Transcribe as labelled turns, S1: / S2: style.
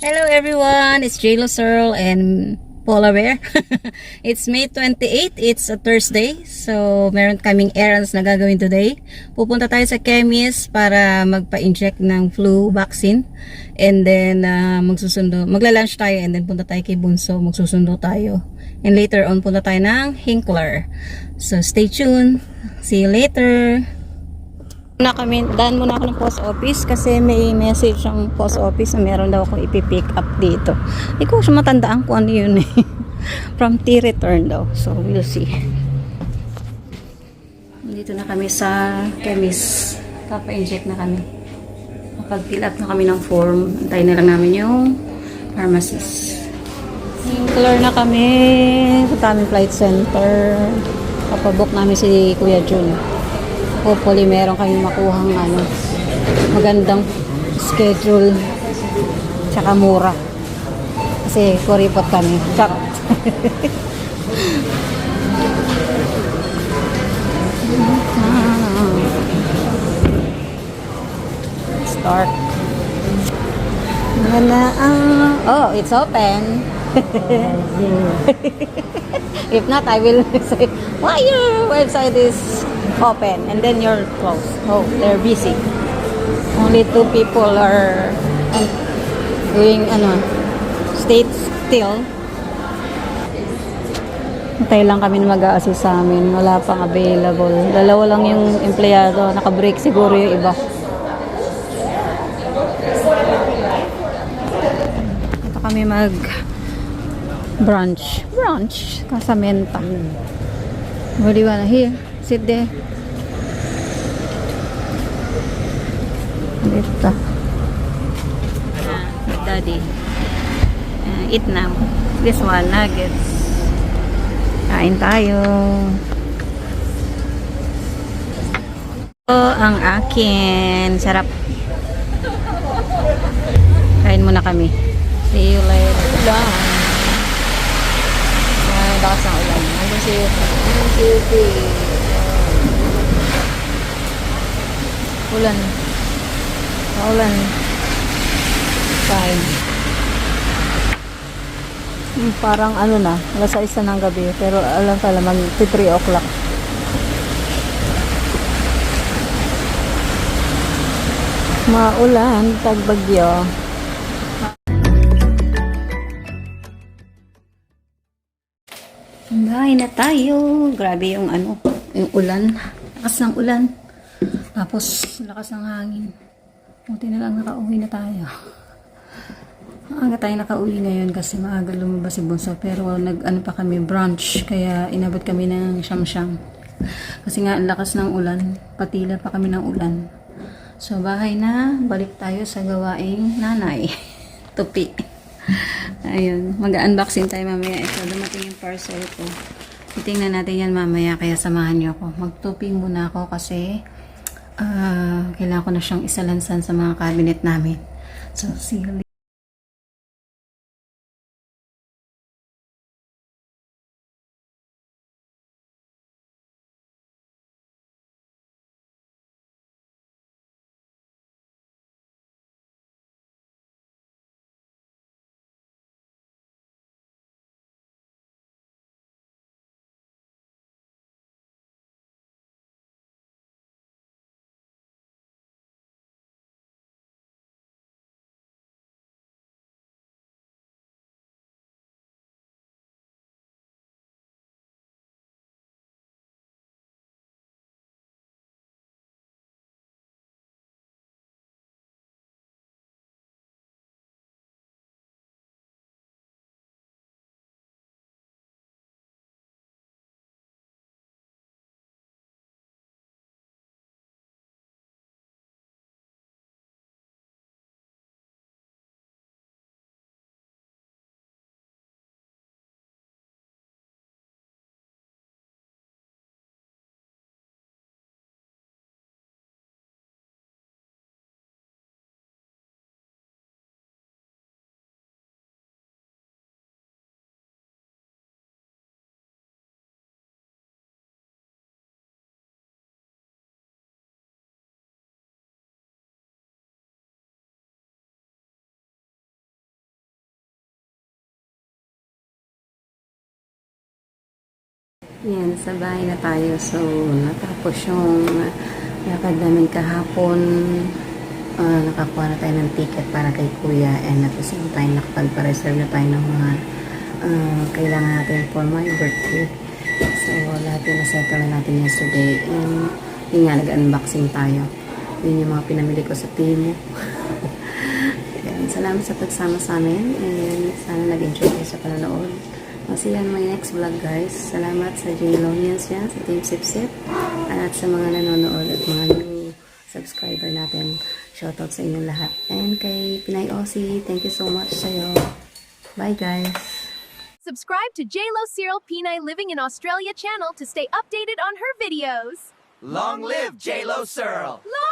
S1: Hello everyone, it's J. Searle and Paula Bear. It's May 28, it's a Thursday. So, meron kaming errands na gagawin today. Pupunta tayo sa chemist para magpa-inject ng flu vaccine. And then, magla-lunch tayo and then punta tayo kay Bunso, magsusundo tayo. And later on, punta tayo ng Hinkler. So, stay tuned. See you later. Daan muna ako ng post office kasi may message ang post office na meron daw akong ipipick up dito. Hindi ko siya matandaan kung ano yun eh. From T-return daw. So, we'll see. Dito na kami sa chemist. Papa-inject na kami. Kapag-fill up na kami ng form, antayin na lang namin yung pharmacist. Clear na kami sa Taming Flight Center. Papabook namin si Kuya Jun. Hopefully meron kayong makuhang magandang schedule tsaka mura kasi kuripot kami. Charot. Start na oh, it's open. If not, I will say why your website is open and then you're closed. Oh, they're busy. Only 2 people are doing state still. Hintay lang kami na mag-a-assist sa amin. Wala pang available. Dalawa lang yung empleyado. Naka-break siguro yung iba. Ito kami brunch Casamenta. What do you wanna hear? Sit there. Dito. Daddy. Eat now. This one, nuggets. Kain tayo. Ito ang akin. Sarap. Kain muna kami. See you later. Ulan. Lakas ng ulan. Nandun si Yuki. Ulan. Ulan. Kain. Parang na, alas 6 na ng gabi. Pero alam pala, mag-3 o'clock. Maulan, tagbagyo. Bahay na tayo. Grabe yung yung ulan. Lakas ng ulan. Tapos, lakas ng hangin. Buti na lang nakauwi na tayo. Maaga tayo nakauwi ngayon kasi maaga lumabas si Bunso. Pero pa kami brunch. Kaya inabot kami ng siyam-siyam. Kasi nga, lakas ng ulan. Patila pa kami ng ulan. So, bahay na. Balik tayo sa gawaing nanay. Tupi. Ayun. Mag-unboxing tayo mamaya. Ito, dumating yung parcel ko. Titingnan natin yan mamaya. Kaya samahan niyo ako. Magtupi muna ako kasi kailangan ko na siyang isalansan sa mga cabinet namin. So, see you later. Yan, sa bahay na tayo. So, natapos yung lakad namin kahapon. Nakakuha na tayo ng ticket para kay kuya, and at the same time nakapagpa-reserve na tayo ng mga kailangan natin for my birthday. So lahat yun na-settle na natin yesterday, and yun nga, nag-unboxing tayo. Yun yung mga pinamili ko sa Temu. Ayan, salamat sa pagsama sa amin, and sana nag-enjoy kayo sa panonood. I'll see you on my next vlog, guys. Salamat sa J-Lonians yan, sa Team Sip-Sip, at sa mga nanonood at mga new subscriber natin. Shoutout sa inyong lahat. And kay Pinay Aussie, thank you so much sa'yo. Bye, guys.
S2: Subscribe to JLo Cyril Pinay Living in Australia channel to stay updated on her videos.
S3: Long live J-Lo Searle!
S2: Long